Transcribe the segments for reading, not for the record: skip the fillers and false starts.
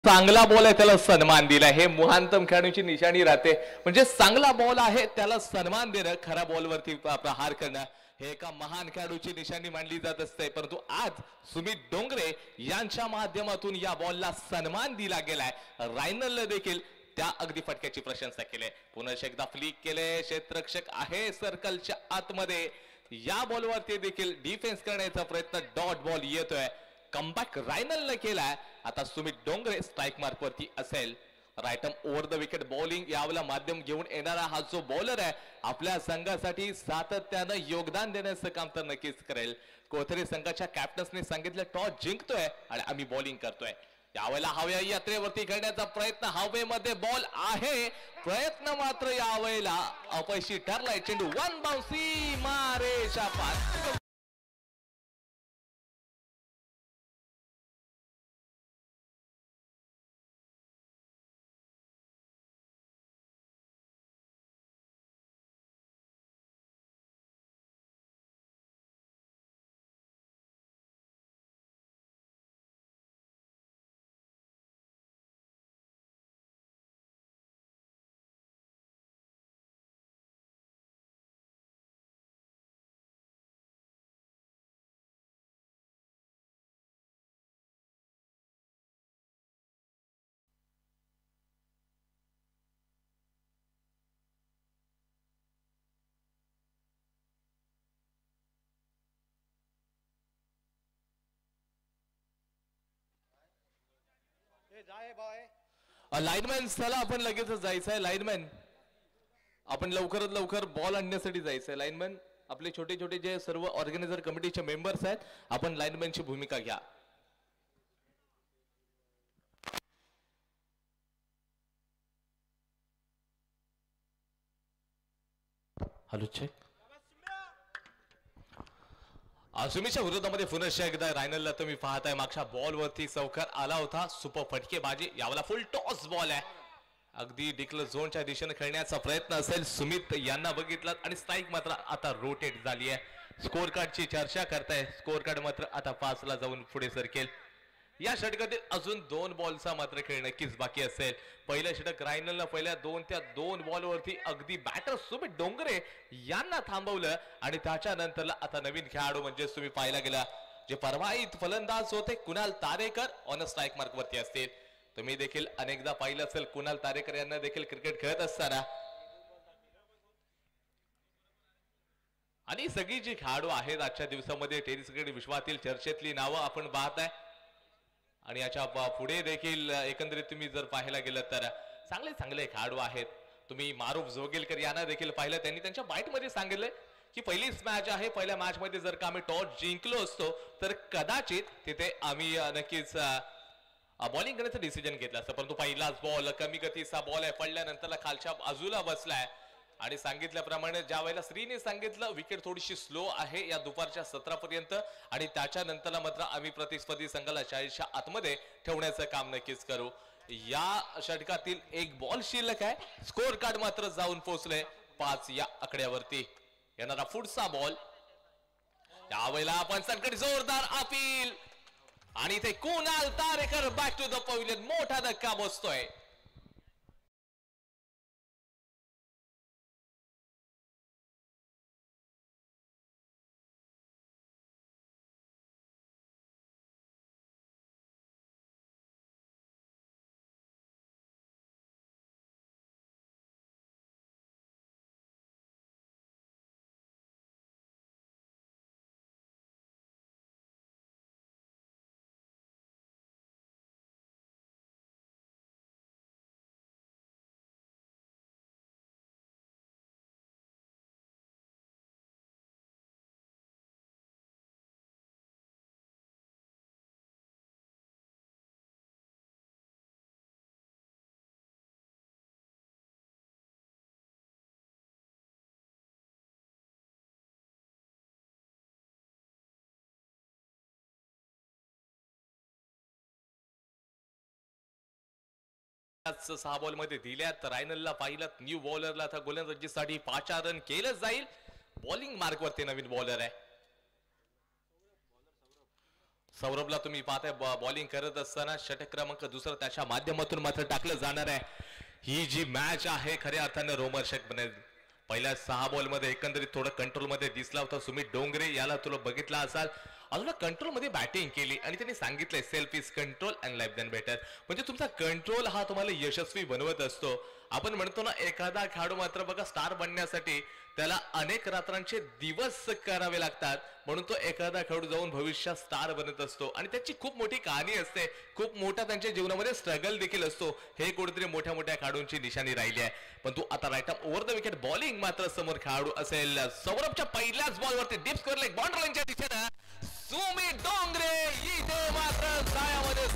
चांगला बॉल आहे त्याला सन्मान दिला हे मुहांतम खेळाडूची निशाणी राहते म्हणजे चांगला बॉल आहे त्याला सन्मान देणं खरा बॉलवरती प्रहार करणं हे एका महान खेळाडूची निशाणी मानली जात असते परंतु आज सुमित डोंगरे यांच्या माध्यमातून या बॉलला सन्मान दिला गेलाय रायनलने देखील त्या अगदी फटक्याची प्रशंसा केली पुन्हा एकदा फ्लिक केले क्षेत्ररक्षक आहे सर्कलच्या आतमध्ये या बॉलवरती देखील डिफेन्स करण्याचा प्रयत्न डॉट बॉल येतोय कमबॅक रायनलने केलाय आता सुमित डोंगरे स्ट्राइक मार्क वरती असेल राईटम ओव्हर द विकेट बॉलिंग यावला माध्यम घेऊन येणारा हा जो बॉलर आहे आपल्या संघासाठी सातत्याने योगदान देण्याचं काम तर नक्कीच करेल कोथरी संघाच्या कॅप्टन्सने सांगितलं टॉस जिंकतोय आणि आम्ही बॉलिंग करतोय यावेळेला हव्या यात्रेवरती खेळण्याचा प्रयत्न हवेमध्ये बॉल आहे प्रयत्न मात्र यावेळेला अपयशी ठरलाय चेंडू वन बाउन्सी मारेच्या पार लाईनमॅन चला आपण लगेच जायचंय लाईनमॅन आपण लवकरात लवकर बॉल आणण्यासाठी जायचंय लाईनमॅन आपले छोटे छोटे जे सर्व ऑर्गनायझर कमिटीचे मेंबर्स आहेत आपण लाईनमॅनची भूमिका घ्या हॅलो चेक सुमीच्या विरोधामध्ये पुन्हा एकदा रायनलला तुम्ही पाहताय मागच्या बॉल वरती चौकार आला होता सुपर फटकेबाजी यावला फुल टॉस बॉल आहे अगदी डिक्लर झोनच्या दिशेने खेळण्याचा प्रयत्न असेल सुमित यांना बघितलं आणि स्ट्राइक मात्र आता रोटेट झाली आहे स्कोर कार्डची चर्चा करताय स्कोर कार्ड मात्र आता 5 ला जाऊन पुढे सरकेल या षटकातील अजून 2 बॉलचा मात्र खेळ नक्कीच बाकी असेल पहिलं षटक रायनलनं पहिल्या 2 बॉलवरती अगदी बॅटर सुमित डोंगरे यांना थांबवलं आणि त्याच्यानंतर आता नवीन खेळाडू म्हणजे तुम्ही पाहायला गेला जे परवाईत फलंदाज होते Kunal Tarekar on strike mark वरती असतील तुम्ही देखील अनेकदा पाहिलं असेल कुणाल तारेकर यांना देखील क्रिकेट खेळत असताना आणि सगळी जी खेळाडू आहेत आजच्या दिवसामध्ये टेनिस क्रिकेट विश्वातील चर्चेतली नावं आपण पाहताय आणि याच्या पुढे देखील एकंदरीत तुम्ही जर पाहायला गेलं तर चांगले चांगले खेळाडू आहेत तुम्ही मारूफ जोगेलकर यांना देखील पाहिलं त्यांनी त्यांच्या बाईट मध्ये सांगितलंय की पहिलीच मॅच आहे पहिल्या मॅच मध्ये जर का आम्ही टॉस जिंकलो असतो तर कदाचित तिथे आम्ही नक्कीच बॉलिंग करण्याचं डिसिजन घेतलं असतं परंतु पहिलाच बॉल कमी गतीचा बॉल आहे पडल्यानंतर खालच्या बाजूला बसलाय आणि सांगितल्याप्रमाणे ज्या वेळेला श्रीने सांगितलं विकेट थोडीशी स्लो आहे या दुपारच्या 17 पर्यंत आणि त्याच्यानंतर मात्र आम्ही प्रतिस्पर्धी संघाला 40च्या आतमध्ये ठेवण्याचं काम नक्कीच करू या षटकातील एक बॉल शिल्लक आहे स्कोर कार्ड मात्र जाऊन पोहोचले 5 या आकड्यावरती येणारा पुढचा बॉल यावेळेला आपण संकट जोरदार अपील आणि इथे Kunal Tarekar back to the pavilion मोठा धक्का बसतोय सहा बॉल मध्ये दिल्यात रायनलला पाहिलं न्यू बॉलरला आता गोलंदाजीसाठी 5 रन केलं जाईल बॉलिंग मार्क वरती नवीन बॉलर आहे सौरभला तुम्ही पाहताय बॉलिंग करत असताना षटक क्रमांक दुसरा त्याच्या माध्यमातून मात्र टाकलं जाणार आहे. ही जी मॅच आहे खऱ्या अर्थानं रोमहर्षक बनेल. पहिल्या 6 बॉलमध्ये एकंदरीत थोडं कंट्रोलमध्ये दिसला होता सुमित डोंगरे, याला तुला बघितला असाल अजून कंट्रोलमध्ये बॅटिंग केली आणि त्यांनी सांगितलंय self is control and life then better. म्हणजे तुमचा कंट्रोल हा तुम्हाला यशस्वी बनवत असतो. आपण म्हणतो ना एखादा खेळाडू मात्र बघा स्टार बनण्यासाठी त्याला अनेक रात्रांचे दिवस करावे लागतात, म्हणून तो एखादा खेळाडू जाऊन भविष्यात स्टार बनत असतो आणि त्याची खूप मोठी कहाणी असते, खूप मोठा त्यांच्या जीवनामध्ये स्ट्रगल देखील असतो. हे कुठेतरी मोठ्या मोठ्या खेळाडूंची निशाणी राहिली आहे. पण तू आता right up over the wicket bowling मात्र समोर खेळाडू असेल. सौरभच्या पहिल्याच बॉलवरती डीप स्कोअर लेग बाउंड्री लाईनच्या दिशेनं सुमित डोंगरे इथे मात्र जाळ्यामध्ये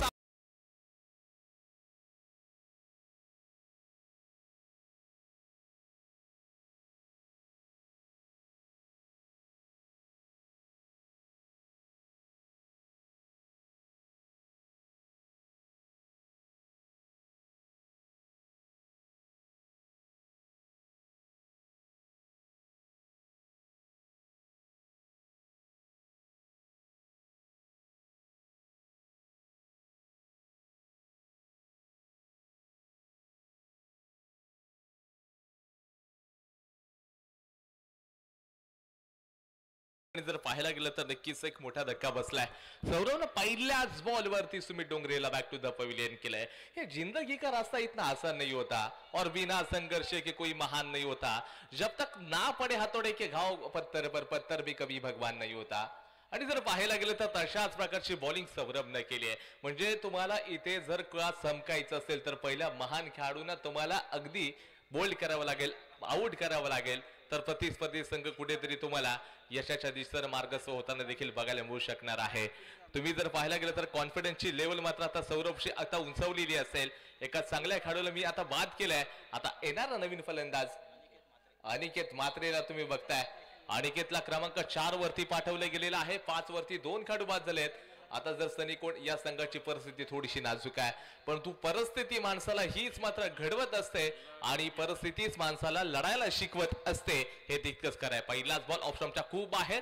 जर पाहायला गेलं तर नक्कीच एक मोठा धक्का बसलाय. सौरवनं पहिल्याच बॉलवरती सुमित डोंगरेला बॅक टू द पवेलियन केलंय. ये जिंदगी का रास्ता इतना आसान नहीं होता और बिना संघर्ष के कोई महान नहीं होता. जब तक ना पडे हातोडे के घाव पत्थर पर पत्थर भी कभी भगवान नहीं होता. आणि जर पाहायला गेलं तर तशाच प्रकारची बॉलिंग सौरभनं केली आहे. म्हणजे तुम्हाला इथे जर का चमकायचं असेल तर पहिल्या महान खेळाडूंना तुम्हाला अगदी बोल्ड करावं लागेल, आउट करावं लागेल, तर प्रतिस्पर्धी संघ कुठेतरी तुम्हाला यशाच्या दिशेने मार्गस्थ होताना देखील बघायला मिळू शकणार आहे. तुम्ही जर पाहायला गेलं तर कॉन्फिडन्सची लेवल मात्र आता सौरभशी आता उंचावलेली असेल. एका चांगल्या खेळाडूला मी आता बाद केलाय. आता येणारा नवीन फलंदाज अनिकेत मात्रेला तुम्ही बघताय. अनिकेतला क्रमांक 4 वरती पाठवले गेलेला आहे. 5 वरती 2 खेळाडू बाद झालेत. आता जर सनीकोट या संघाची परिस्थिती थोडीशी नाजूक आहे, परंतु परिस्थिती माणसाला हीच मात्र घडवत असते आणि परिस्थितीच माणसाला लढायला शिकवत असते, हे तितकंच खरं आहे. पहिलाच बॉल ऑफस्टंपच्या खूप बाहेर.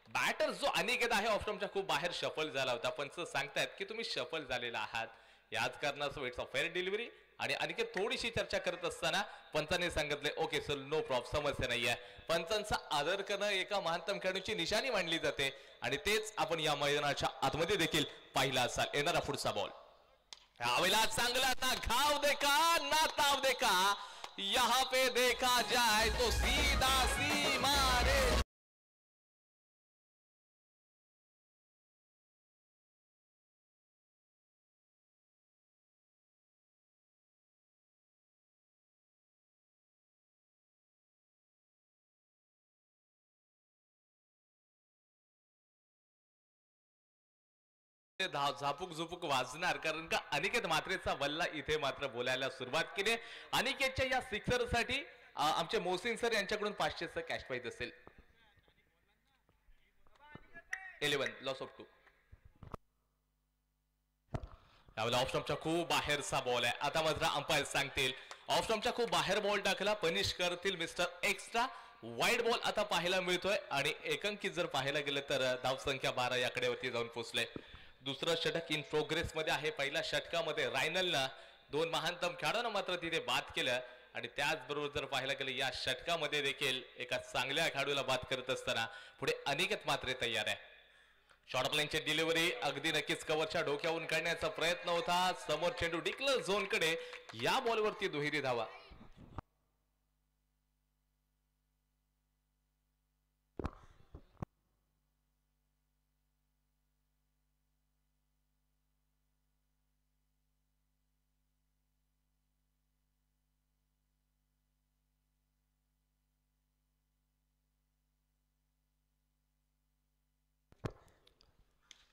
बॅटर जो अनिकेत आहे ऑफस्टंपच्या खूप बाहेर शफल झाला होता. पंच सांगतायत की तुम्ही शफल झालेला आहात, याच कारणाचं इट्स अ फेअर डिलिव्हरी. आणि अनिकेत थोडीशी चर्चा करत असताना पंचाने सांगितले ओके सर नो प्रॉब्लेम, समस्या नाहीये. पंचांचा आदर करणं एका महानतम खेळाडूची निशाणी मानली जाते आणि तेच आपण या मैदानाच्या आतमध्ये देखील पाहिला असाल. येणारा पुढचा बॉल यावेळेला चांगला ना घाव देखा ना ताव देखा, यहाँ पे देखा जाए तो सीधा सीमा रे. झापूक झुपूक वाजणार, कारण का अनिकेत मात्रेचा बल्ला इथे मात्र बोलायला सुरुवात केली. अनिकेतच्या या सिक्सर साठी आमचे मोहसिन सर यांच्याकडून 500चं कॅश प्राइज असेल. 11 लॉस ऑफ 2. यावेळेला ऑफस्टंपच्या खूप बाहेरचा बॉल आहे. आता मात्र अंपायर सांगतील ऑफस्टंपच्या खूप बाहेर बॉल टाकला, पनिश करतील मिस्टर एक्स्ट्रा. वाईड बॉल आता पाहायला मिळतोय आणि एकांकित जर पाहायला गेलं तर धाव संख्या 12 याकडे वरती जाऊन पोहोचले. दुसरं षटक इन प्रोग्रेस मध्ये आहे. पहिल्या षटकामध्ये रायनलनं 2 महानतम खेळाडूंना मात्र तिथे बाद केलं आणि त्याचबरोबर जर पाहायला गेलं या षटकामध्ये देखील एका चांगल्या खेळाडूला बाद करत असताना पुढे अनिकेत मात्र तयार आहे. शॉर्ट लाईनची डिलिव्हरी अगदी नक्कीच कव्हरच्या डोक्यावरून काढण्याचा प्रयत्न होता. समोर चेंडू डिक्लर झोन कडे, या बॉलवरती दुहेरी धावा.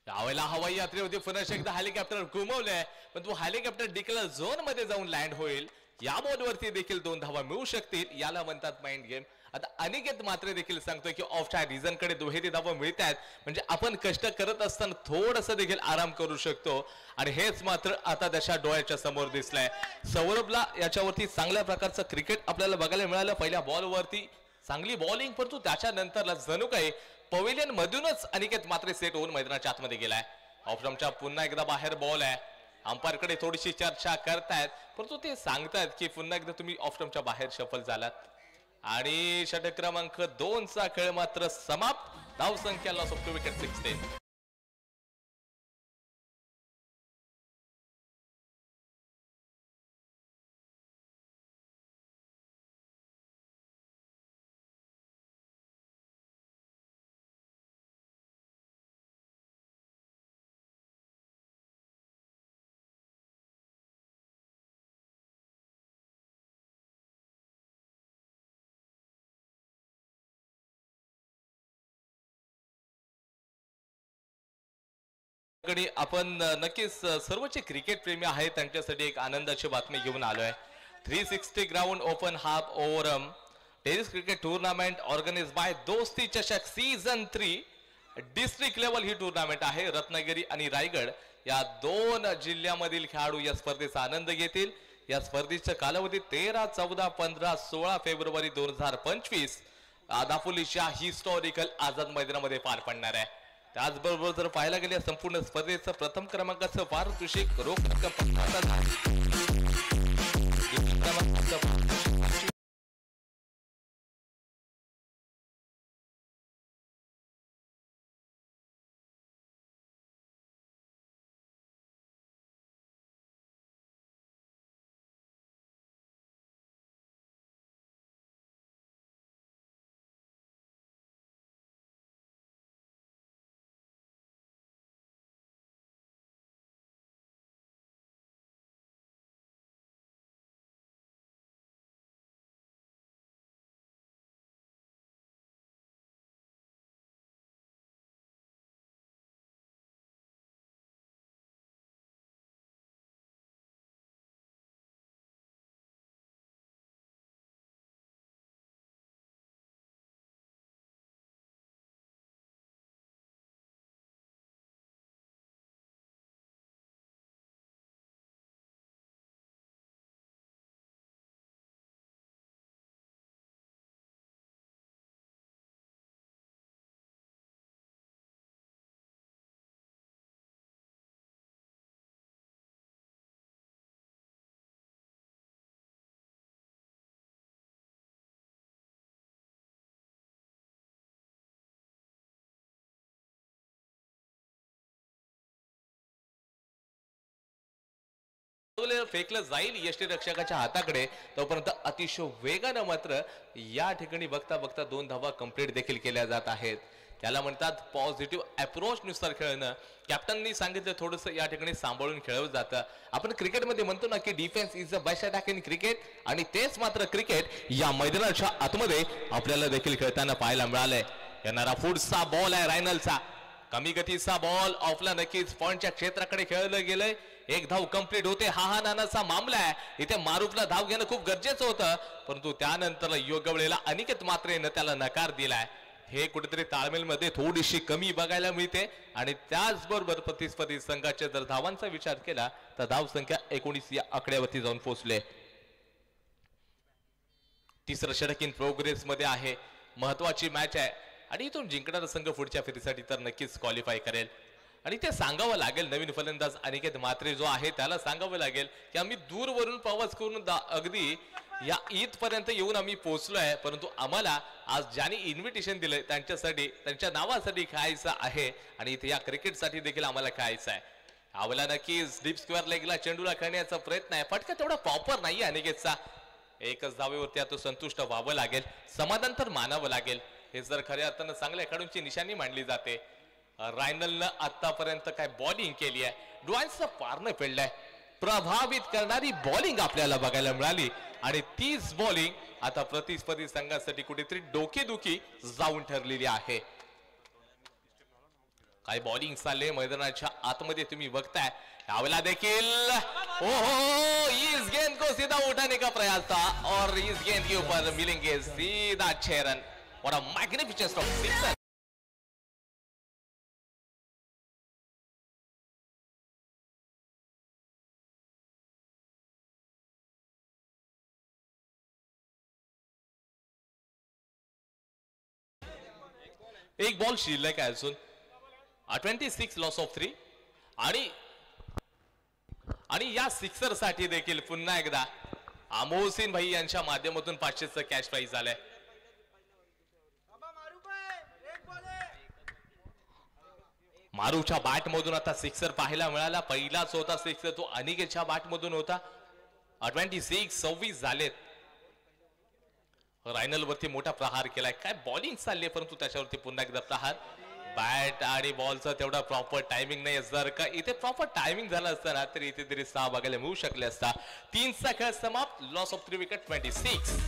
यावेळेला हवाई यात्रे होती, पुन्हा एकदा हेलिकॉप्टर घुमवलंय, पण तो हेलिकॉप्टर डिक्लेअर झोन मध्ये जाऊन लँड होईल. या बॉलवरती देखील 2 धावा मिळू शकतील, याला म्हणतात माइंड गेम. आता अनिकेत मात्र देखील सांगतोय की ऑफच्या रिझन कडे दुहेरी धावा मिळत आहेत, म्हणजे आपण कष्ट करत असताना थोडस देखील आराम करू शकतो आणि हेच मात्र आता त्याच्या डोळ्याच्या समोर दिसलंय. सौरभला याच्यावरती चांगल्या प्रकारचं क्रिकेट आपल्याला बघायला मिळालं. पहिल्या बॉलवरती चांगली बॉलिंग, परंतु त्याच्यानंतरला जणू काही पवेलियन मधूनच अनिकेत मात्र सेट होऊन मैदानाच्या आतमध्ये गेलाय. ऑफस्टंपच्या पुन्हा एकदा बाहेर बॉल आहे. अंपायरकडे थोडीशी चर्चा करतायत परंतु ते सांगतायत की पुन्हा एकदा तुम्ही ऑफस्टंपच्या बाहेर सफल झालात. आणि षटक क्रमांक 2 चा खेळ मात्र समाप्त. धावसंख्या लॉस ऑफ 2 विकेट 16. आपण नक्कीच सर्वचे क्रिकेट प्रेमी आहेत त्यांच्यासाठी एक आनंदाची बातमी घेऊन आलोय. 360 ground open half over tennis cricket tournament organise by दोस्ती चषक सीझन 3 डिस्ट्रिक्ट लेवल ही टूर्नामेंट आहे. रत्नागिरी आणि रायगड या 2 जिल्ह्यामधील खेळाडू या स्पर्धेचा आनंद घेतील. या स्पर्धेचा कालावधी 13, 14, 15, 16 फेब्रुवारी 2025 दापोलीच्या हिस्टॉरिकल आझाद मैदानामध्ये पार पडणार आहे. त्याचबरोबर जर पाहायला गेले संपूर्ण स्पर्धेचं प्रथम क्रमांकाचं पारितोषिक रोख रक्कम फेकलं जाईल यष्टीरक्षकाच्या हाताकडे तोपर्यंत अतिशय वेगानं मात्र या ठिकाणी बघता बघता 2 धावा कंप्लीट देखील केल्या जात आहेत. त्याला म्हणतात पॉझिटिव्ह अप्रोच नुसार खेळणं. कॅप्टननी सांगितलं थोडंसं या ठिकाणी सांभाळून खेळवलं जातं. आपण क्रिकेटमध्ये म्हणतो ना की defence is the best attack in cricket आणि तेच मात्र क्रिकेट या मैदानाच्या आतमध्ये आपल्याला देखील खेळताना पाहायला मिळालंय. येणारा पुढचा बॉल आहे रायनलचा. कमी गतीचा बॉल ऑफला नक्कीच पॉइंटच्या क्षेत्राकडे खेळलं गेलंय. एक धाव कंप्लीट होते. हा नानाचा मामला आहे. इथे मारुफला धाव घेणं खूप गरजेचं होतं परंतु त्यानंतर योग्य वेळेला अनिकेत मात्रेनं त्याला नकार दिलाय. हे कुठेतरी ताळमेलमध्ये थोडीशी कमी बघायला मिळते आणि त्याचबरोबर प्रतिस्पर्धी संघाच्या जर धावांचा विचार केला तर धाव संख्या 19 या आकड्यावरती जाऊन पोहोचले. तिसरं षटक इन प्रोग्रेस मध्ये आहे. महत्वाची मॅच आहे आणि इथून जिंकणारा संघ पुढच्या फेरीसाठी तर नक्कीच क्वालिफाय करेल. आणि ते सांगावं लागेल नवीन फलंदाज अनिकेत मात्रे जो आहे त्याला सांगावं लागेल की आम्ही दूरवरून प्रवास करून अगदी या इथपर्यंत येऊन आम्ही पोहोचलोय परंतु आम्हाला आज ज्यांनी इन्व्हिटेशन दिलंय त्यांच्यासाठी त्यांच्या नावासाठी खेळायचं आहे आणि इथे या क्रिकेटसाठी देखील आम्हाला खेळायचं आहे. आम्हाला नक्कीच डीप स्क्वेअर लेगला चेंडूला खेळण्याचा प्रयत्न आहे. फटका तेवढा प्रॉपर नाही अनिकेतचा. एकच धावेवरती आता संतुष्ट व्हावं लागेल. समाधान तर मानावं लागेल. हे जर खऱ्या अर्थानं चांगल्या खेळाडूंची निशाणी मांडली जाते. रायनलनं आतापर्यंत काय बॉलिंग केली आहे. डोळ्यांचं पारणं फेडलंय. प्रभावित करणारी बॉलिंग आपल्याला बघायला मिळाली आणि तीच बॉलिंग आता प्रतिस्पर्धी संघासाठी कुठेतरी डोकेदुखी जाऊन ठरलेली आहे. काय बॉलिंग चालले मैदानाच्या आतमध्ये तुम्ही बघताय. यावेळेला देखील ओहो इस गेंद को सीधा उठाने का प्रयास था और इस गेंद के ऊपर मिलेंगे सीधा 6 run. What a magnificent stroke. Sixer. एक बॉल शिल्लक आहे अजून. 26 लॉस ऑफ 3. आणि या सिक्सर साठी देखील पुन्हा एकदा अमोसिन भाई यांच्या माध्यमातून 500चं कॅश प्राइज झालंय. मारूच्या बॅट मधून आता सिक्सर पाहायला मिळाला. पहिलाच होता सिक्सर तो अनिकेतच्या बॅट मधून होता. 26 झालेत. रायनल वरती मोठा प्रहार केलाय. काय बॉलिंग चालली परंतु त्याच्यावरती पुन्हा एकदा प्रहार. बॅट आणि बॉलचा तेवढा प्रॉपर टायमिंग नाही. जर का इथे प्रॉपर टायमिंग झाला असता ना तर इथे तरी 6 बघायला मिळू शकले असता. 3चा खेळ समाप्त. Loss of 3 wicket. 26.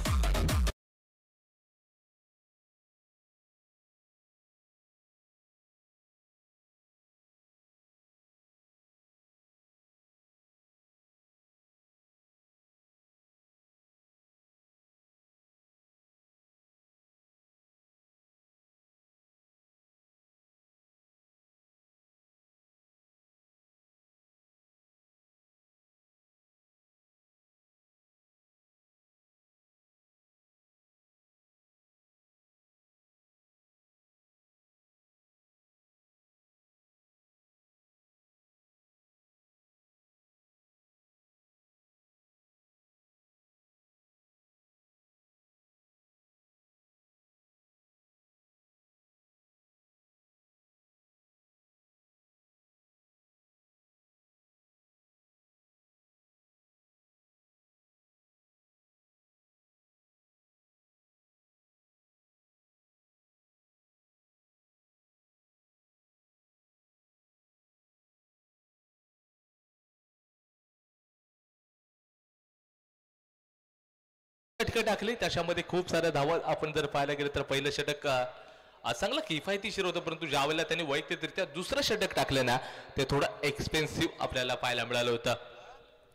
षटक टाकली त्याच्यामध्ये खूप साऱ्या धावा आपण जर पाहायला गेलं तर पहिलं षटक चांगलं किफायतीशीर होतं परंतु ज्यावेळेला त्यांनी वैयक्तिकरित्या दुसरं षटक टाकलं ना ते थोडं एक्सपेन्सिव्ह आपल्याला पाहायला मिळालं होतं.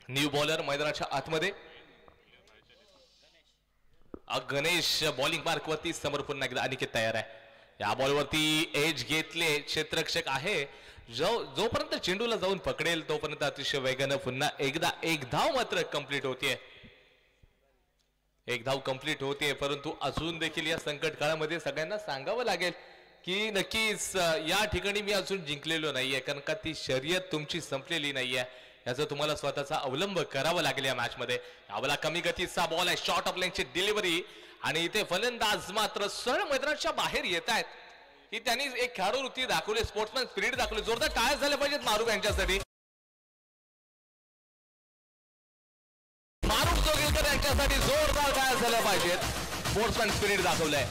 न्यू बॉलर मैदानाच्या आतमध्ये गणेश बॉलिंग मार्क वरती समोर पुन्हा एकदा अनिकेत तयार आहे. या बॉलवरती एज घेतले क्षेत्ररक्षक आहे. जोपर्यंत चेंडूला जाऊन पकडेल तोपर्यंत अतिशय वेगानं पुन्हा एकदा एक धाव मात्र कंप्लीट होतीये. एक धाव कंप्लीट होते परंतु अजून देखील या संकट काळामध्ये सगळ्यांना सांगावं लागेल की नक्कीच या ठिकाणी मी अजून जिंकलेलो नाहीये कारण का ती शर्यत तुमची संपलेली नाहीये. याचा तुम्हाला स्वतःचा अवलंब करावा लागेल या मॅच मध्ये. यावेळेला कमी गतीचा बॉल आहे. शॉर्ट ऑफ लेंथची डिलिव्हरी आणि इथे फलंदाज मात्र सरळ मैदानाच्या बाहेर येत आहेत की त्यांनी एक खेळाडू वृत्ती दाखवली. स्पोर्ट्समॅन स्पिरिट दाखवली. जोरदार टाळ्या झाल्या पाहिजेत मारूफ यांच्यासाठी. यांच्यासाठी जोरदार टाळ्या झाल्या पाहिजेत. स्पोर्ट्समॅन स्पिरिट दाखवलंय.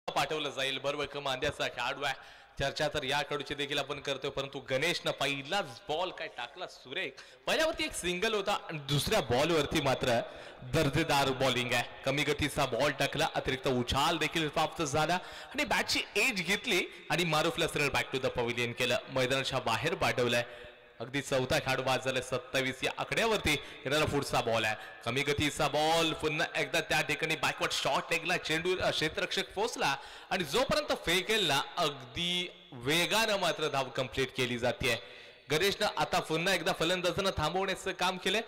पाठवलं जाईल. बरोबर मांद्याचा खेळाडू आहे. चर्चा तर या खेळाडूची देखील आपण करतोय परंतु गणेशनं पहिलाच बॉल काय टाकला सुरेख. पहिल्यावरती एक सिंगल होता आणि दुसऱ्या बॉल वरती मात्र दर्जेदार बॉलिंग आहे. कमी गतीचा बॉल टाकला. अतिरिक्त उछाल देखील प्राप्त झाला आणि बॅटची एज घेतली आणि मारूफला सरळ बॅक टू द पवेलियन केलं. मैदानाच्या बाहेर पाठवलंय. अगदी चौथा खेळाडू बाद झाला. 27 या आकड्यावरती येणारा पुढचा बॉल आहे. कमी गतीचा बॉल पुन्हा एकदा त्या ठिकाणी बॅकवर्ड शॉट लेगला चेंडू क्षेत्ररक्षक पोहोचला आणि जोपर्यंत फेकेल ना अगदी वेगानं मात्र धाव कंप्लीट केली जाते. गणेशनं आता पुन्हा एकदा फलंदाजांना थांबवण्याचं काम केलंय.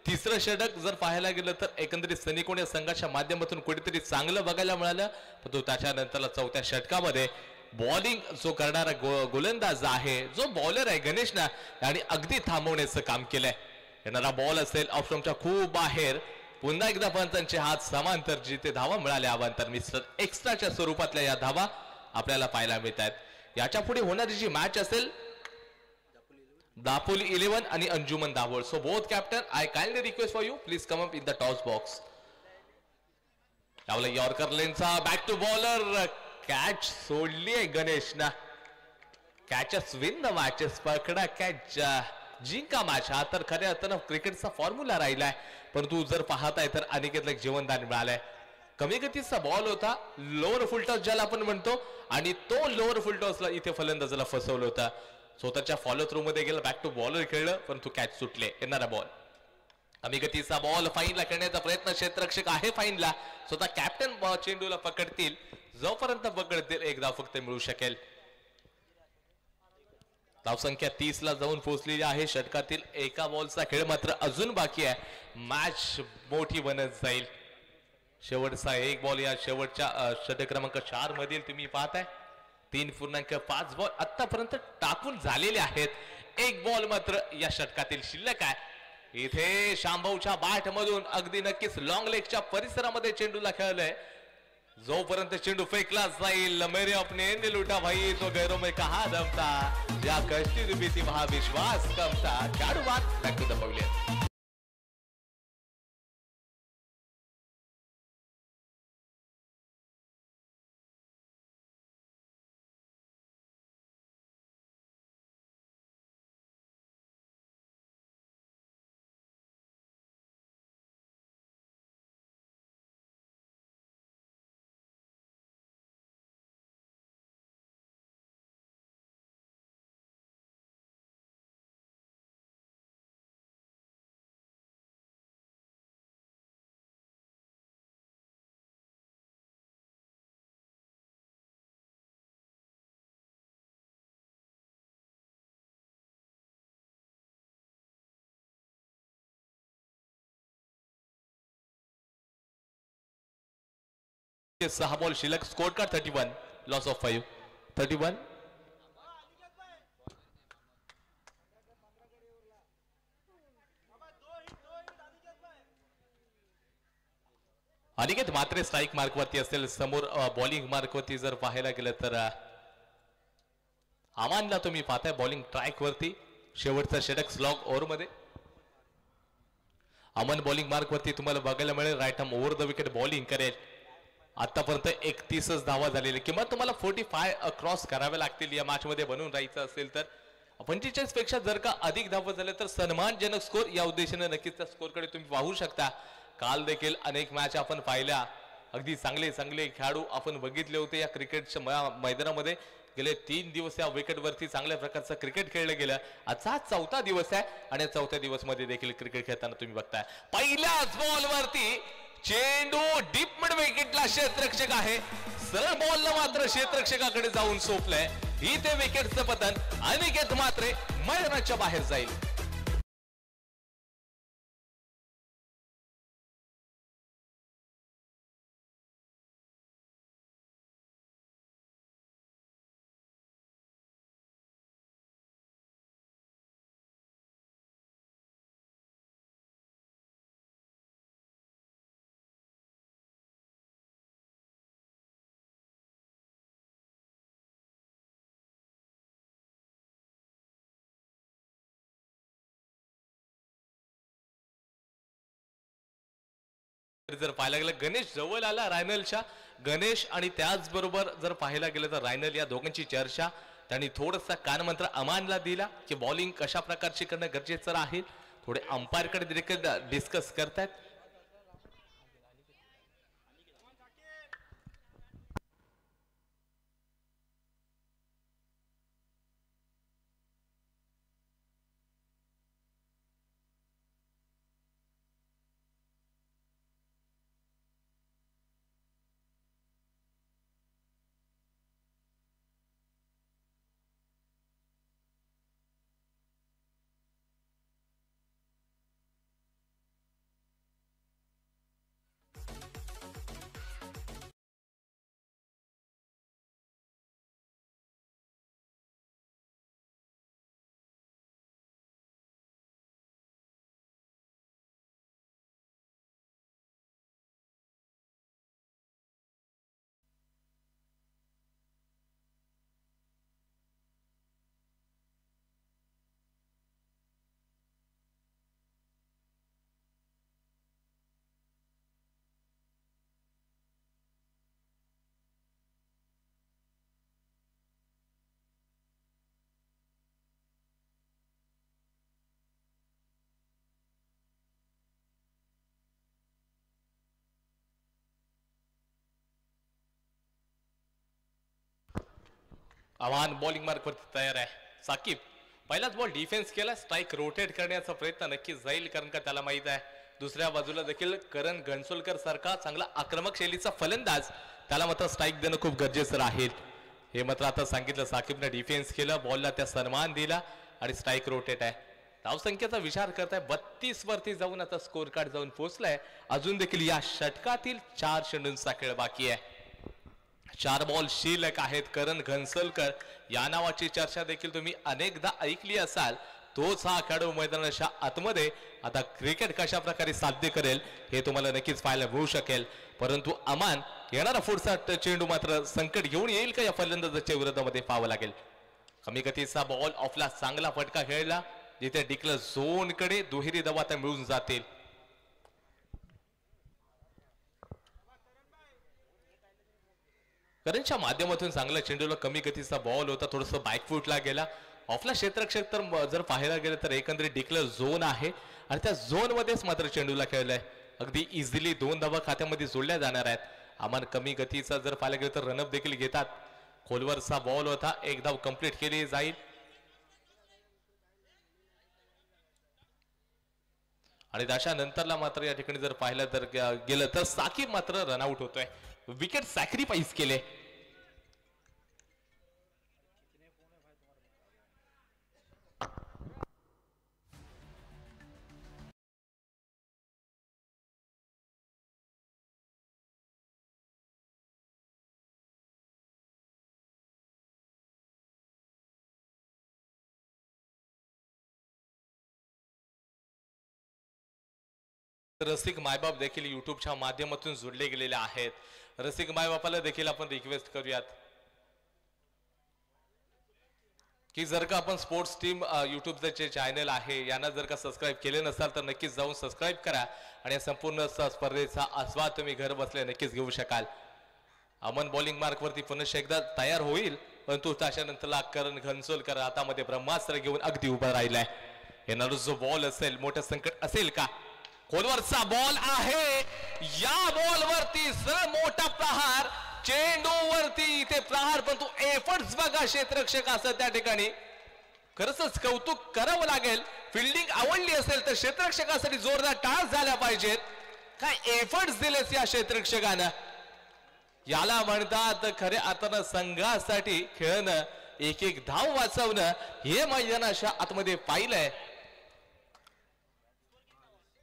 तिसरं षटक जर पाहायला गेलं तर एकंदरीत सनीकोण या संघाच्या माध्यमातून कुठेतरी चांगलं बघायला मिळालं परंतु त्याच्यानंतरला चौथ्या षटकामध्ये बॉलिंग जो करणारा गोलंदाज आहे जो बॉलर आहे गणेशना आणि अगदी थांबवण्याचं काम केलंय. येणारा बॉल असेल ऑप्शनच्या खूप बाहेर. पुन्हा एकदा पंचांचे हात समांतर जिथे धावा मिळाल्या अवांतर मिस्टर एक्स्ट्राच्या स्वरूपातल्या या धावा आपल्याला पाहायला मिळत आहेत. याच्या पुढे होणारी जी मॅच असेल दापोली 11 आणि Anjuman Dabhol. So both captain I kindly request for you please come up in the toss box. यावला यॉर्कर लेनचा बॅक टू बॉलर. कॅच सोडली आहे गणेशना. Catches win the matches. पकडा कॅच जिंका मॅच. हा तर खऱ्या अर्थानं क्रिकेटचा फॉर्म्युला राहिलाय परंतु जर पाहताय तर अनिकेतला एक जीवनदान मिळालंय. कमी गतीचा बॉल होता. लोअर फुल टॉस ज्याला आपण म्हणतो आणि तो लोअर फुल टॉसला इथे फलंदाजाला फसवलं होतं. स्वतःच्या फॉलो थ्रू मध्ये गेलं. बॅक टू बॉलर खेळलं परंतु कॅच सुटले. येणारा बॉल कमी गतीचा बॉल फाईनला करण्याचा प्रयत्न क्षेत्ररक्षक आहे फाईनला स्वतः कॅप्टन चेंडूला पकडतील जोपर्यंत पकडतील एक धाव फक्त मिळू शकेल. धावसंख्या 30 ला जाऊन पोहोचलेली आहे. षटकातील एका बॉलचा खेळ मात्र अजून बाकी आहे. मॅच मोठी बनत जाईल. शेवटचा एक बॉल या शेवटच्या षटक क्रमांक 4 मधील तुम्ही पाहताय 3.5 बॉल आतापर्यंत टाकून झालेले आहेत. एक बॉल मात्र या षटकातील शिल्लक आहे. इथे शांभवच्या बॅट मधून अगदी नक्कीच लॉंग लेगच्या परिसरामध्ये चेंडूला खेळलंय. जोपर्यंत चेंडू फेकला जाईल मेरे अपने ने लुटा भाई तो गैरों में कहा दमता या कष्टी भीती महाविश्वास कमता. खेळाडू बाद बॅक टू द पवेलियन. सहा बॉल शिल्लक. Score card 31 loss of 5 31. Aniket Matre strike mark वरती असेल. समोर बॉलिंग मार्क वरती जर पाहायला गेलं तर आमानला तुम्ही पाहताय बॉलिंग ट्रॅक वरती. शेवटचा षटक स्लॉग ओव्हर मध्ये अमन बॉलिंग मार्क वरती तुम्हाला बघायला मिळेल. Right arm over the wicket bowling करेल. आतापर्यंत 31च धावा झालेली. किंवा तुम्हाला 45 क्रॉस करावे लागतील या मॅच मध्ये बनून राहायचं असेल तर. 45 पेक्षा जर का अधिक धावा झाल्या तर सन्मानजनक स्कोर या उद्देशाने नक्कीच त्या स्कोर कडे तुम्ही पाहू शकता. काल देखील अनेक मॅच आपण पाहिल्या. अगदी चांगले चांगले खेळाडू आपण बघितले होते या क्रिकेटच्या मैदानामध्ये. गेले 3 दिवस या विकेट वरती चांगल्या प्रकारचं क्रिकेट खेळलं गेलं. आजचा 4था दिवस आहे आणि 4थ्या दिवस मध्ये देखील क्रिकेट खेळताना तुम्ही बघताय पहिल्याच बॉल वरती चेंडू डीप मिड विकेटला क्षेत्ररक्षक आहे. सरळ बॉल मात्र क्षेत्ररक्षकाकडे जाऊन सोपलंय. इथे विकेटचं पतन. अनिकेत मात्रे मैदानाच्या बाहेर जाईल. जर पाहायला गेलं गणेश जवळ आला रायनलच्या. गणेश आणि त्याचबरोबर जर पाहायला गेलं तर रायनल या दोघांची चर्चा त्यांनी थोडासा कानमंत्र अमानला दिला की बॉलिंग कशा प्रकारची करणं गरजेचं आहे. थोडे अंपायर कडे देखील डिस्कस करतायत. आव्हान बॉलिंग मार्क वरती तयार आहे. साकिब पहिलाच बॉल डिफेन्स केला, स्ट्राईक रोटेट करण्याचा प्रयत्न नक्कीच जाईल, कारण का त्याला माहित आहे दुसऱ्या बाजूला देखील करण घनसोलकर सारखा चांगला आक्रमक शैलीचा फलंदाज, त्याला मात्र स्ट्राईक देणं खूप गरजेचं राहील. हे मात्र आता सांगितलं, साकिबने डिफेन्स केलं, बॉलला त्या सन्मान दिला आणि स्ट्राईक रोटेट आहे. धावसंख्येचा विचार करताय, 32 वरती जाऊन आता स्कोर कार्ड जाऊन पोहोचलाय. अजून देखील या षटकातील 4 चेंडूंचा खेळ बाकी आहे. 4 बॉल शिल्लक आहेत. करण घनसोलकर या नावाची चर्चा देखील तुम्ही अनेकदा ऐकली असाल. तोच हा खेळाडू मैदानाच्या आतमध्ये आता क्रिकेट कशा प्रकारे साध्य करेल हे तुम्हाला नक्कीच पाहायला मिळू शकेल. परंतु अमान येणारा पुढचा चेंडू मात्र संकट घेऊन येईल का या फलंदाजाच्या विरोधामध्ये पाहावं लागेल. कमी गतीचा बॉल ऑफला चांगला फटका खेळला, जिथे डिक्लर झोन कडे दुहेरी धावा आता मिळून जातील. करणच्या माध्यमातून चांगला चेंडूला कमी गतीचा बॉल होता, थोडस बॅकफुटला गेला. ऑफला क्षेत्ररक्षक तर जर पाहायला गेलं तर एकंदरीत डिक्लेअर झोन आहे आणि त्या झोन मध्येच मात्र चेंडूला खेळलाय. अगदी इझिली 2 धावा खात्यामध्ये जोडल्या जाणार आहेत. आम्हाला कमी गतीचा जर पाहायला गेलं तर रनअप देखील घेतात. खोलवरचा बॉल होता, 1 धाव कंप्लीट केली जाईल. आणि त्याच्यानंतरला मात्र या ठिकाणी जर पाहिलं तर गेलं तर साकिब मात्र रनआउट होतोय. विकेट सॅक्रिफाईस केले. रसिक मायबाप देखील युट्यूबच्या माध्यमातून जोडले गेलेले आहेत. रसिक मायबापाला देखील आपण रिक्वेस्ट करूयात की जर का आपण स्पोर्ट्स टीम युट्यूबचे जे चॅनल आहे यांना जर का सबस्क्राईब केले नसाल तर नक्कीच जाऊन सबस्क्राईब करा आणि या संपूर्ण स्पर्धेचा आस्वाद तुम्ही घर बसल्या नक्कीच घेऊ शकाल. अमन बॉलिंग मार्क वरती पुन्हा एकदा तयार होईल, परंतु त्याच्यानंतरला करण घनसोलकर हातामध्ये ब्रह्मास्त्र घेऊन अगदी उभा राहिलाय. येणारा जो बॉल असेल मोठं संकट असेल का. खोलवरचा बॉल आहे, या बॉल वरती सर मोठा प्रहार, चेंडू वरती इथे प्रहार, परंतु एफर्ट्स बघा क्षेत्ररक्षकाचं त्या ठिकाणी खरंच कौतुक करावं लागेल. फिल्डिंग आवडली असेल तर क्षेत्ररक्षकासाठी जोरदार टाळ्या झाल्या पाहिजेत. काय एफर्ट्स दिलेस या क्षेत्ररक्षकानं. याला म्हणतात खऱ्या अर्थानं संघासाठी खेळणं, एक एक धाव वाचवणं. हे मैदानाच्या आतमध्ये पाहिलंय.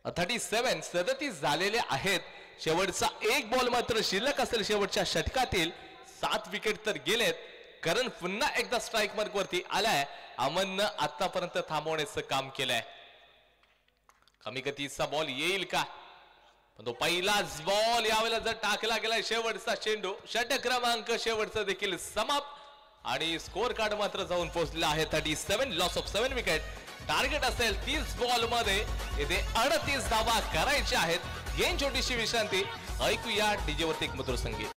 37 झालेले आहेत. शेवटचा 1 बॉल मात्र शिल्लक असेल. शेवटच्या षटकातील 7 विकेट तर गेलेत. कारण पुन्हा एकदा स्ट्राईक मार्क वरती आलाय. अमननं आतापर्यंत थांबवण्याचं काम केलंय. कमी गतीचा बॉल येईल का, पण तो पहिलाच बॉल यावेळेला जर टाकला गेलाय. शेवटचा चेंडू, षटक क्रमांक शेवटचा देखील समाप्त आणि स्कोर कार्ड मात्र जाऊन पोहोचलेला आहे 37. Loss of 7 wicket. टार्गेट असेल 30 बॉल मध्ये इथे 38 धावा करायच्या आहेत. घेऊन छोटीशी विश्रांती, ऐकूया डीजे वरती एक मधुर संगीत.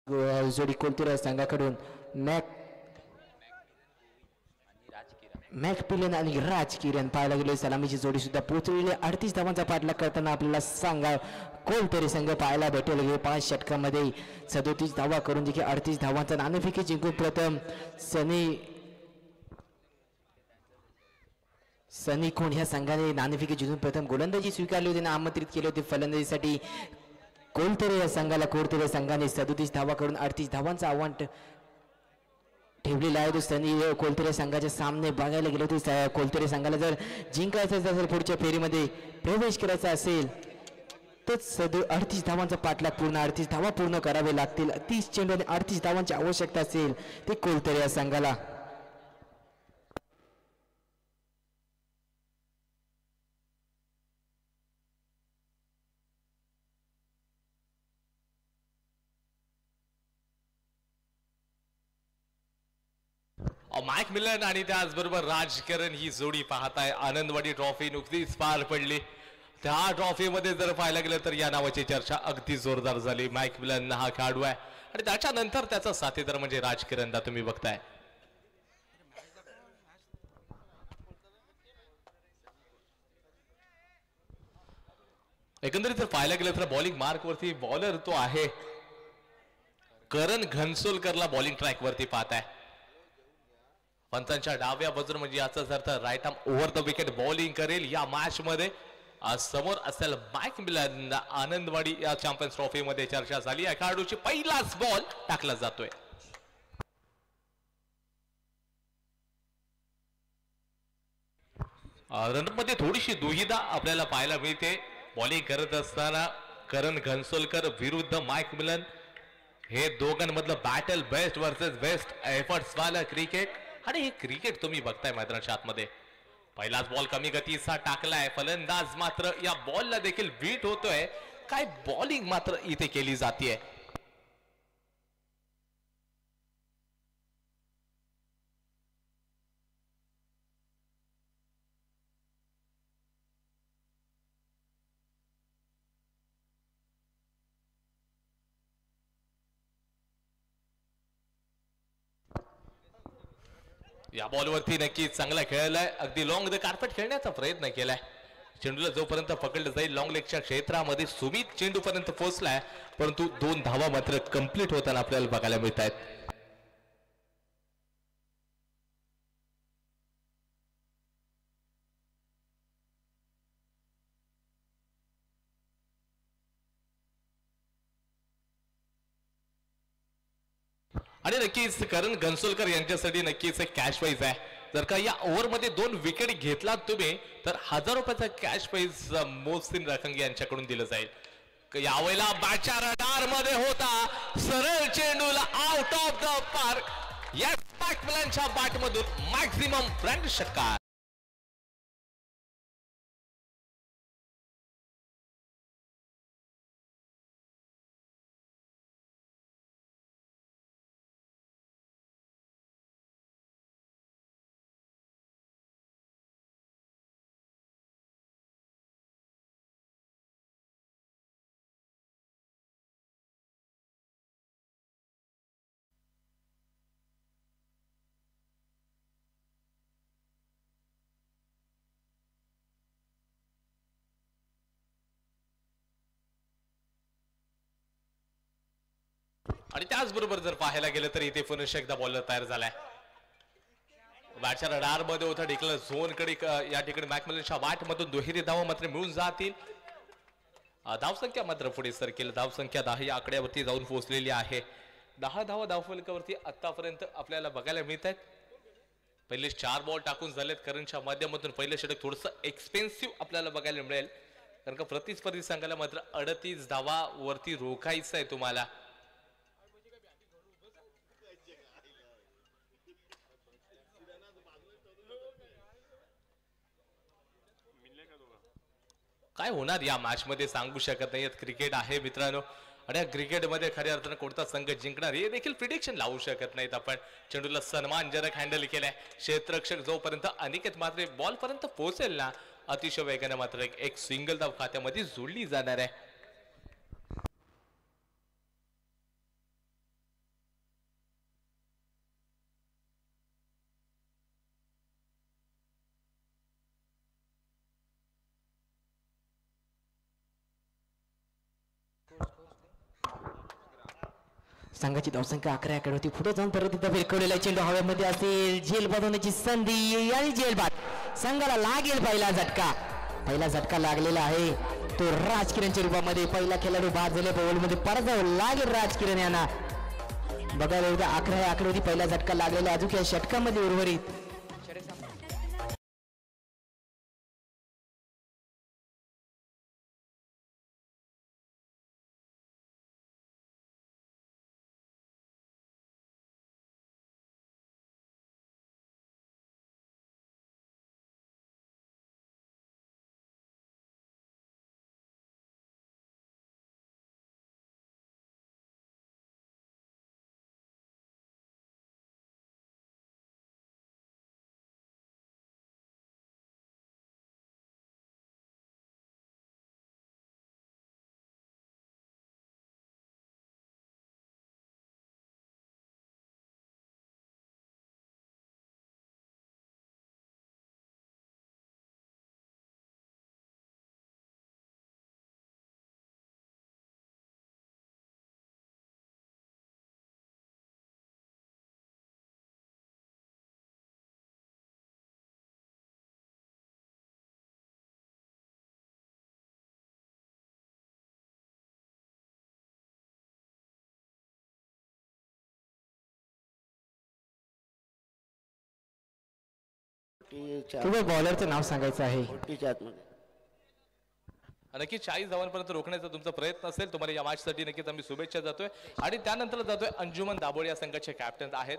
जोडी कोलतुरा संघाकडून मॅक पिलन आणि राज किरण पाहायला गेले. सलामीची जोडी सुद्धा पोहोचलेली. 38 धावांचा पाठलाग करताना आपल्याला सांगा कोलतरी संघ पाहायला भेटेल. हे 5 षटकामध्ये 37 धावा करून देखील 38 धावांचा नाणेफेक जिंकून प्रथम सनी कोण ह्या संघाने नाणेफेक जिंकून प्रथम गोलंदाजी स्वीकारली होती आणि आमंत्रित केले होते फलंदाजीसाठी. कोलतरे या संघाला कोलतरे संघाने 37 धावा करून 38 धावांचा आव्हान ठेवलेला आहे. तो सनी कोलतरे संघाचे सामने बघायला गेले होते. कोलतरे संघाला जर जिंकायचं असेल पुढच्या फेरीमध्ये प्रवेश करायचा असेल तर 38 धावांचा पाठलाग पूर्ण 38 धावा पूर्ण करावे लागतील. 30 चेंडू आणि 38 धावांची आवश्यकता असेल ते कोलतरे या संघाला. माईक मिलन आणि त्याचबरोबर राजकरण ही जोडी पाहताय. आनंदवाडी ट्रॉफी नुकतीच पार पडली. त्या ट्रॉफीमध्ये जर पाहायला गेलं तर या नावाची चर्चा अगदी जोरदार झाली. माईक मिलन हा खेळाडू आहे आणि त्याच्यानंतर त्याचा साथीदार म्हणजे राजकिरणदा तुम्ही बघताय. एकंदरीत जर पाहायला गेलं तर बॉलिंग मार्क वरती बॉलर तो आहे करण घनसोलकरला बॉलिंग ट्रॅक वरती पाहताय. पंचांच्या डाव्या बाजूला म्हणजे याचाच अर्थ right arm over the wicket bowling करेल या मॅच मध्ये. समोर असेल माईक मिलन. आनंदवाडी या चॅम्पियन्स ट्रॉफी मध्ये चर्चा झाली. या खेळाडूची पहिलाच बॉल टाकला जातोय. रनमध्ये थोडीशी दुविधा आपल्याला पाहायला मिळते. बॉलिंग करत असताना करण घनसोलकर विरुद्ध माईक मिलन हे दोघांमधलं battle best versus best efforts वाला क्रिकेट. आणि हे क्रिकेट तुम्ही बघताय मैदानाच्या आतमध्ये. पहिलाच बॉल कमी गतीचा टाकलाय. फलंदाज मात्र या बॉलला देखील बीट होतोय. काय बॉलिंग मात्र इथे केली जाते. या बॉलवरती नक्कीच चांगला खेळलाय. अगदी लॉंग द कार्पेट खेळण्याचा प्रयत्न केलाय. चेंडूला जोपर्यंत पकडलं जाईल लॉंग लेगच्या क्षेत्रामध्ये सुमित चेंडू पर्यंत पोहोचलाय परंतु 2 धावा मात्र कंप्लीट होताना आपल्याला बघायला मिळत आहेत. आणि नक्कीच करण घनसोलकर यांच्यासाठी नक्कीच एक कॅश प्राइज आहे. जर का या ओव्हर मध्ये 2 विकेट घेतलात तुम्ही तर 1000 रुपयाचा कॅश प्राइज मोहसिन रखंगी यांच्याकडून दिलं जाईल. यावेळेला बॅटच्या रडार मध्ये होता सरळ चेंडूला आउट ऑफ द पार्क. या बॅटमॅनच्या बॅट मधून मॅक्झिमम ब्रँड षटकार. आणि त्याचबरोबर जर पाहायला गेलं तर इथे पुन्हा एकदा बॉलर तयार झालाय. बॅटच्या रडार मध्ये होता डिक्लर झोन कडे या ठिकाणी मॅकमिलनच्या बॅट मधून दुहेरी धावा मात्र मिळून जातील. धावसंख्या मात्र पुढे सरकेल. धावसंख्या 10 या आकड्यावरती जाऊन पोहोचलेली आहे. 10 धावा धावफलकावरती आतापर्यंत आपल्याला बघायला मिळत आहेत. पहिले 4 बॉल टाकून झालेत करणच्या माध्यमातून. पहिलं षटक थोडंसं एक्सपेन्सिव्ह आपल्याला बघायला मिळेल कारण का प्रतिस्पर्धी संघाला मात्र 38 धावा वरती रोखायचं आहे तुम्हाला. काय होणार या मॅच मध्ये सांगू शकत नाही. क्रिकेट आहे मित्रांनो आणि या क्रिकेटमध्ये खऱ्या अर्थानं कोणता संघ जिंकणार हे देखील प्रिडिक्शन लावू शकत नाहीत आपण. चेंडूला सन्मानजनक हँडल केलाय. क्षेत्ररक्षक जोपर्यंत अनिकेत मात्र बॉल पर्यंत पोहोचेल ना अतिशय वेगाने मात्र एक सिंगल धाव खात्यामध्ये जोडली जाणार आहे. संघाची धावसंख्या 11 कडे होती. पुढे जाऊन परत इथं फिरकवलेला चेंडू हवेमध्ये असेल. झेल बनवण्याची संधी आणि झेल बाद. संघाला लागेल पहिला झटका. पहिला झटका लागलेला आहे तो राजकिरणच्या रूपामध्ये. पहिला खेळाडू बाद झाले बॉलमध्ये परत जाऊ लागेल राजकिरण यांना. बघायला एकदा 11 आकड्यावरती पहिला झटका लागलेला अजून या षटकामध्ये उर्वरित किंवा बॉलरचं नाव सांगायचं आहे. नक्की 40 धावांपर्यंत रोखण्याचा तुमचा प्रयत्न असेल. तुम्हाला या मॅचसाठी नक्कीच आम्ही शुभेच्छा जातोय. आणि त्यानंतर जातोय अंजुमन दाभोळे या संघाचे कॅप्टन आहेत.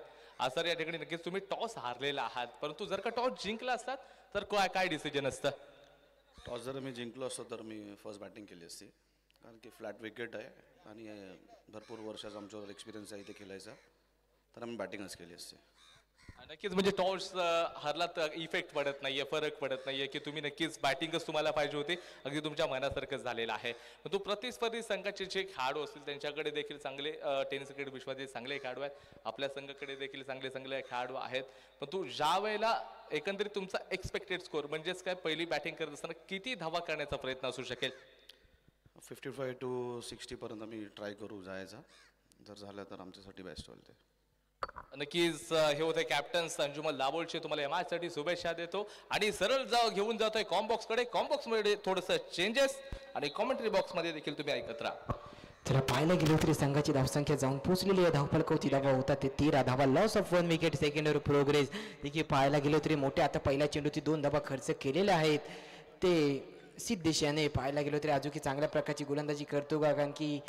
सर या ठिकाणी नक्कीच तुम्ही टॉस हारलेला आहात, परंतु जर का टॉस जिंकला असतात तर काय डिसिजन असतं? टॉस जर मी जिंकलो असतो तर मी फर्स्ट बॅटिंग केली असती, कारण की फ्लॅट विकेट आहे आणि भरपूर वर्षाचा आमच्यावर एक्सपिरियन्स आहे इथे खेळायचा, तर आम्ही बॅटिंगच केली असते. नक्कीच म्हणजे टॉस हरला तर इफेक्ट पडत नाहीये, फरक पडत नाहीये की तुम्ही नक्कीच बॅटिंगच तुम्हाला पाहिजे होती, अगदी तुमच्या मनासारखंच झालेलं आहे. तो प्रतिस्पर्धी संघाचे जे खेळाडू असतील त्यांच्याकडे देखील चांगले टेनिस क्रिकेट विश्वातील चांगले खेळाडू आहेत, आपल्या संघाकडे देखील चांगले चांगले खेळाडू आहेत. पण तू ज्या वेळेला एकंदरीत तुमचा एक्सपेक्टेड स्कोर म्हणजेच काय पहिली बॅटिंग करत असताना किती धावा करण्याचा प्रयत्न असू शकेल? 55 to 60 पर्यंत आम्ही ट्राय करू जायचा, जर झालं तर आमच्यासाठी बेस्ट होईल ते. नक्कीच हे होते कॅप्टन अंजुमन दाभोळचे. तुम्हाला या मॅच साठी शुभेच्छा देतो आणि सरळ घेऊन जातोय कॉम्बॉक्स कडे. कॉम्बॉक्स मध्ये थोडस चेंजेस आणि कॉमेंट्री बॉक्स मध्ये देखील तुम्ही ऐकत राहा. तर पाहायला गेलो तरी संघाची धावसंख्या जाऊन पोहोचलेली आहे. धावफलकावरती धावा होता ते 13 धावा. Loss of 1 wicket, secondary progress देखील पाहायला गेलो तरी मोठे. आता पहिल्या चेंडूची 2 धावा खर्च केलेले आहेत. ते सिद्धेश याने पाहायला गेलो तरी अजून की चांगल्या प्रकारची गोलंदाजी करतो का, कारण की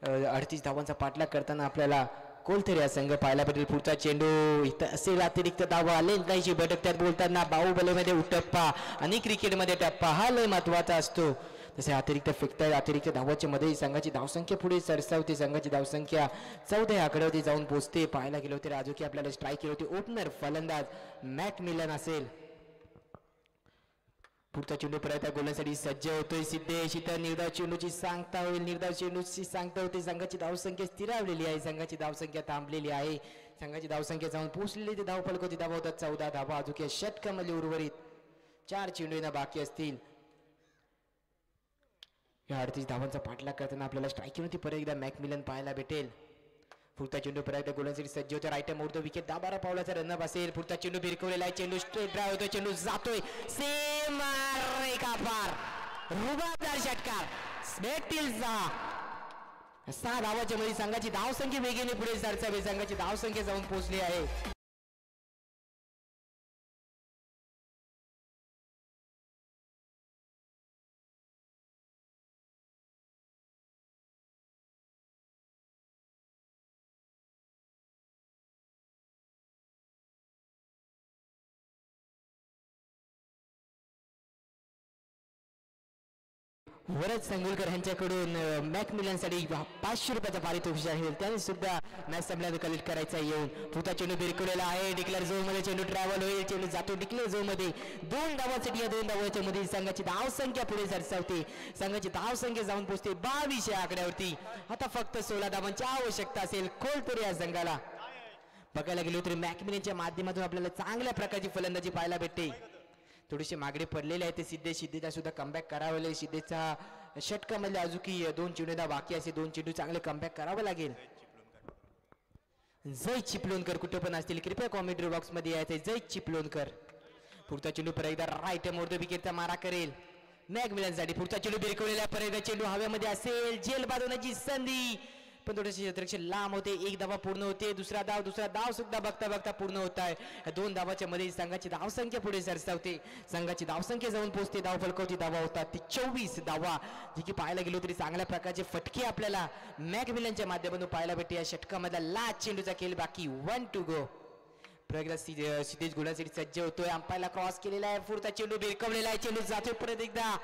38 धावांचा पाठलाग करताना आपल्याला कोलथेर या संघ पाहायला भेटेल. पुढचा चेंडू इथं असेल. अतिरिक्त धावा लेंथलाईनची भटक त्यात बोलताना बाहुबलीमध्ये उटप्पा आणि क्रिकेटमध्ये टप्पा हा लय महत्वाचा असतो. तसे अतिरिक्त फेकताय अतिरिक्त धावाच्या मध्ये संघाची धावसंख्या पुढे सरसावते. संघाची धावसंख्या 14 आकड्यावरती जाऊन पोहोचते. पाहायला गेलो तर राजू की आपल्याला स्ट्राईक केली होती. ओपनर फलंदाज मॅकमिलन असेल. पुढचा चेंडू परत गोलंदाजीसाठी सज्ज होतोय सिद्धेश. इथं निर्धाव चेंडूची सांगता होईल. निर्धाव चेंडूची सांगता होते. संघाची धावसंख्या स्थिरावलेली आहे. संघाची धावसंख्या थांबलेली आहे. संघाची धावसंख्या जाऊन पोहोचलेली ते धाव फलकावरती धावा होतात 14 धावा. अजून या षटकामध्ये उर्वरित 4 चेंडूंना बाकी असतील. या 38 धावांचा पाठलाग करताना आपल्याला स्ट्राईकिंग परत एकदा मॅकमिलन पाहायला भेटेल. पुढचा चेंडू परत गोलंदाजी सज्ज होतो. राईट मोडतो विकेट. 10-12 पावलाचा रनअप असेल. पुढचा चेंडू भिरकवलेला आहे. चेंडू स्ट्रेट ड्राइव्ह होतोय. चेंडू जातोय सेम रेखा पार. रुबाबदार षटकार भेटतील 6 धावाच्या मध्ये संघाची धावसंख्या वेगाने पुढे सरसावे. संघाची धावसंख्या जाऊन पोहोचली आहे. वरद संगुलकर यांच्याकडून मॅकमिलन साठी 500 रुपयाचा पारितोषिक आहे. त्याने सुद्धा मॅच संपल्यावर कलेक्ट करायचा येऊन. पुढचा चेंडू भिरकवलेला आहे. डिक्लेअर झोन मध्ये चेंडू ट्रॅव्हल होईल. चेंडू जातो डिक्लेअर झोन मध्ये. 2 धावांसाठी या 2 धावांच्या मध्ये संघाची धावसंख्या पुढे सरसावते. संघाची धावसंख्या जाऊन पोहोचते 22 या आकड्यावरती. आता फक्त 16 धावांची आवश्यकता असेल कोलपूर या संघाला. बघायला गेलो तरी मॅकमिलनच्या माध्यमातून आपल्याला चांगल्या प्रकारची फलंदाजी पाहायला भेटते. थोडेसे मागडे पडलेले आहेत ते सिद्धेशला सुद्धा कमबॅक करावं लागेल. सिद्धेशचा षटकामध्ये अजून की 2 चेंडूंना बाकी असे 2 चेंडू चांगले कमबॅक करावं लागेल. जय चिपळूणकर कुठे पण असतील कृपया कॉमेंट्री बॉक्स मध्ये यायचे. जय चिपळूणकर. पुढचा चेंडू परत एकदा राईट मोर्द विकेटचा मारा करेल मॅक मिलनसाठी. पुढचा चेंडू बिरकवलेला परत चेंडू हवेमध्ये असेल. जेल बांधवण्याची संधी पण थोडेसे क्षेत्ररक्षण लांब होते. एक धावा पूर्ण होते. दुसरा धाव सुद्धा बघता बघता पूर्ण होत आहे. या दोन धावाच्या मध्ये संघाची धावसंख्या पुढे सरसावते. संघाची धावसंख्या जाऊन पोहोचते. धाव फलकावची धावा होतात ती 24 धावा, जी की पाहायला गेलो तरी चांगल्या प्रकारचे फटके आपल्याला मॅकमिलनच्या माध्यमातून पाहायला भेटते. या षटकामधला लास्ट चेंडूचा खेळ बाकी 1 to go. प्रगत सिद्धेश गुलासाठी सज्ज होतोय. अंपायरला क्रॉस केलेला आहे. पुढचा चेंडू बिरकवलेला आहे. चेंडू जातोय परत एकदा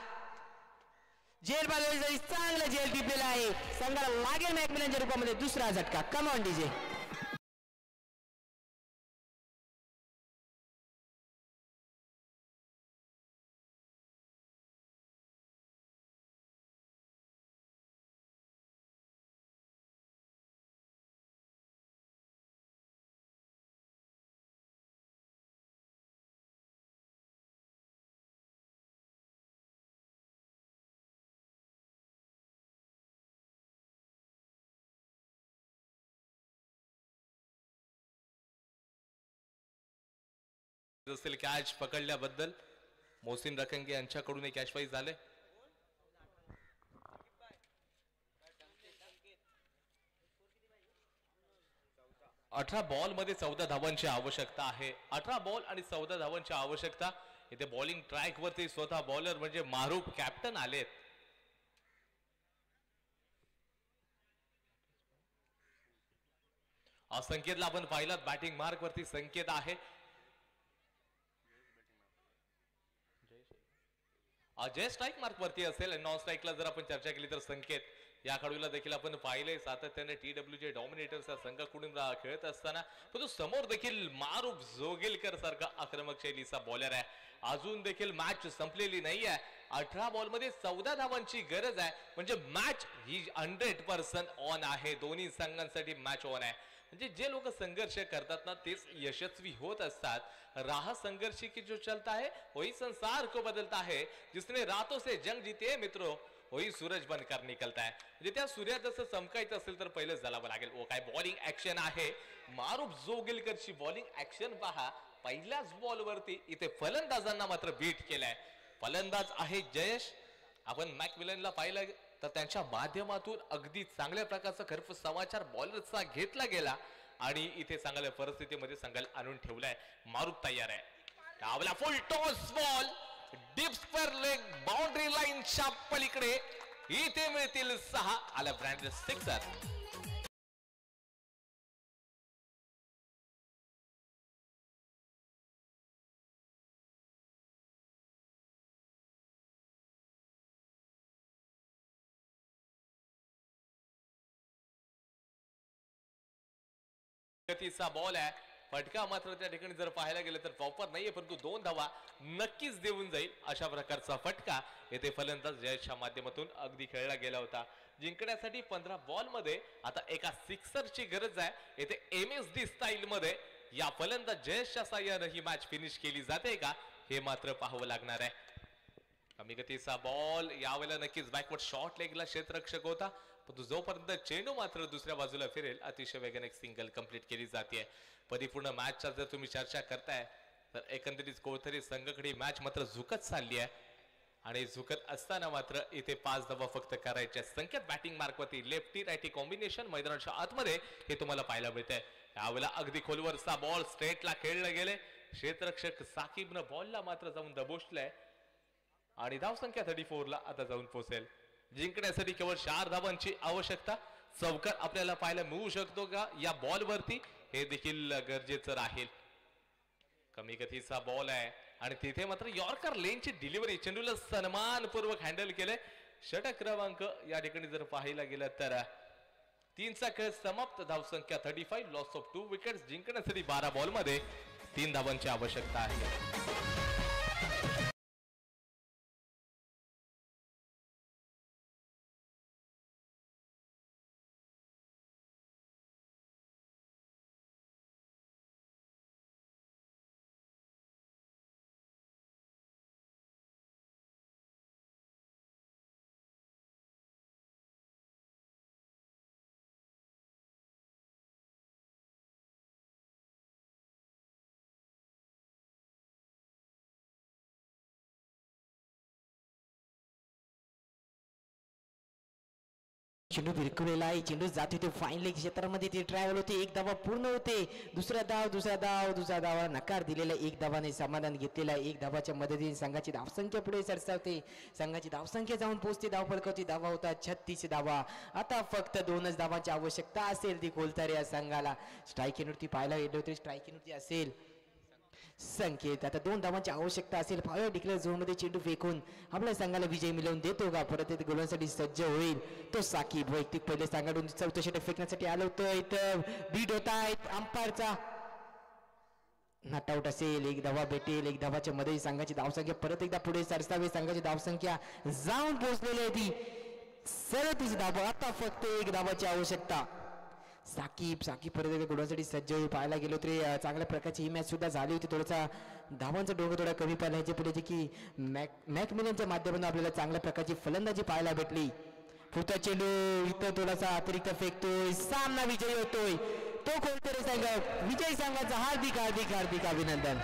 जेल बाजूला. चांगला जेल टिपलेला आहे. संघाला लागेल मॅकमिलनच्या रूपामध्ये दुसरा झटका. Come on DJ. असेल कॅच पकडल्याबद्दल मोहसिन रखंगे यांच्याकडून एक कॅच प्राइज झाले. अठरा बॉल मध्ये 14 धावांची आवश्यकता आहे. 18 बॉल आणि 14 धावांची आवश्यकता. इथे बॉलिंग ट्रॅक वरती स्वतः बॉलर म्हणजे मारूफ कॅप्टन आलेत. संकेतला आपण पाहिलात बॅटिंग मार्क वरती संकेत आहे. जय स्ट्राईक मार्क वरती असेल आणि नॉन स्ट्राईकला जर आपण चर्चा केली तर संकेत या खेळाडूला देखील आपण पाहिले सातत्याने TWJ डॉमिनेटर्सचा संघाकडून खेळत असताना. परंतु समोर देखील मारूफ जोगेलकर सारखा आक्रमक शैलीचा बॉलर आहे. अजून देखील मॅच संपलेली नाही आहे. 18 बॉल मध्ये 14 धावांची गरज आहे. म्हणजे मॅच ही 100% ऑन आहे. दोन्ही संघांसाठी मॅच ऑन आहे. म्हणजे जे लोक संघर्ष करतात ना तेच यशस्वी होत असतात. राह संघर्ष की जो चलता है वही संसार को बदलता है. जिसने रातों से जंग जीते मित्रों वही सूरज बनकर निकलता है. म्हणजे त्या सूर्यात जसं चमकायचं असेल तर पहिलं जलावं लागेल. ओ काय बॉलिंग ऍक्शन आहे. मारूफ जोगेलकरची बॉलिंग ऍक्शन पहा. पहिल्याच बॉल वरती इथे फलंदाजांना मात्र बीट केलाय. फलंदाज आहे जयेश. आपण मॅकमिलनला पाहिलं तर त्यांच्या माध्यमातून अगदी चांगल्या प्रकारचा खर्च समाचार बॉलरचा घेतला गेला आणि इथे चांगल्या परिस्थितीमध्ये संघाला आणून ठेवलाय. मारूफ तयार आहे. डावला full toss ball deep square leg boundary लाईनच्या पलीकडे. इथे मिळतील 6. आला ब्रँड सिक्सर. गतीचा बॉल आहे. फटका मात्र त्या ठिकाणी जर पाहायला गेलं तर प्रॉपर नाहीये, परंतु 2 धावा नक्कीच देऊन जाईल अशा प्रकारचा फटका येथे फलंदाज जयेशच्या माध्यमातून अगदी खेळला गेला होता. जिंकण्यासाठी 15 बॉल मध्ये आता एका सिक्सरची गरज आहे. येथे MSD स्टाईल मध्ये या फलंदाज जयेशच्या साह्याने ही मॅच फिनिश केली जाते का हे मात्र पाहावं लागणार आहे. कमी गतीचा बॉल यावेळेला नक्कीच बॅकवर्ड शॉर्ट लेगला क्षेत्ररक्षक होता, परंतु जोपर्यंत चेंडू मात्र दुसऱ्या बाजूला फिरेल अतिशय वेगाने एक सिंगल कंप्लीट केली जाते. परिपूर्ण मॅचचा जर तुम्ही चर्चा करताय तर एकंदरीत कोळथरी संघाकडे मॅच मात्र झुकत चालली आहे आणि झुकत असताना मात्र इथे 5 धावा फक्त करायच्या. संकेत बॅटिंग मार्कवरती लेफ्टी रायटी कॉम्बिनेशन मैदानाच्या आतमध्ये हे तुम्हाला पाहायला मिळतंय. यावेळेला अगदी खोलवरचा बॉल स्ट्रेटला खेळले गेले. क्षेत्ररक्षक साकिबनं बॉलला मात्र जाऊन दबोचलंय आणि धावसंख्या 34 ला आता जाऊन पोहोचेल. जिंकण्यासाठी केवळ 4 धावांची आवश्यकता. चौकार आपल्याला पाहायला मिळू शकतो का या बॉल वरती हे देखील गरजेचं राहील. कमी गतीचा बॉल आहे आणि तिथे मात्र यॉर्कर लेनची डिलिव्हरी चेंडूला सन्मानपूर्वक हँडल केले. षटक क्रमांक या ठिकाणी जर पाहायला गेलं तर 3चा खेळ समाप्त. धावसंख्या 35. Loss of 2 wickets. जिंकण्यासाठी 12 बॉल मध्ये 3 धावांची आवश्यकता आहे. चेंडू भिरकवलेला आहे. चेंडू जात होते फाईन लेग क्षेत्रामध्ये, ते ट्रायव्हल होते. एक धावा पूर्ण होते. दुसरा धावा नकार दिलेला. एक धावाने समाधान घेतलेला आहे. एक धावाच्या मदतीने संघाची धावसंख्या पुढे सरसावते. संघाची धावसंख्या जाऊन पोहोचते धाव फलकावती. धावा होता 36 धावा. आता फक्त 2च धावांची आवश्यकता असेल ती कोलतारे या संघाला. स्ट्राईकिंगवरती पाहायला गेलो तरी स्ट्राईकिंगवरती असेल संकेत. आता 2 धावांची आवश्यकता असेल. 5 डिक्लेअर झोन मध्ये चेंडू फेकून आपल्या संघाला विजय मिळवून देतो का? परत येथे गोलांसाठी सज्ज होईल तो साकीब. वैयक्तिक पहिले संघाडून चौथं षटक फेकण्यासाठी आलं होतं. इथं बीट होता अंपायरचा. नॉट आउट असेल. एक धावा भेटेल. एक धावाच्या मध्ये संघाची धावसंख्या परत एकदा पुढे सरसावी. संघाची धावसंख्या जाऊन पोहोचलेली आहे ती 37 धावा. आता फक्त एक धावाची आवश्यकता. साकीब परत एकदा गोलांसाठी सज्ज होईल. पाहायला गेलो तरी चांगल्या प्रकारची ही मॅच सुद्धा झाली होती. थोडासा धावांचा डोकं थोडा कमी पाहिला ह्याच्या पहिले की मॅकमिलनच्या माध्यमातून आपल्याला चांगल्या प्रकारची फलंदाजी पाहायला भेटली. पुढचा चेंडू इथं थोडासा अतिरिक्त फेकतोय. सामना विजयी होतोय तो कोलतरे संघ. विजयी संघाचा हार्दिक अभिनंदन.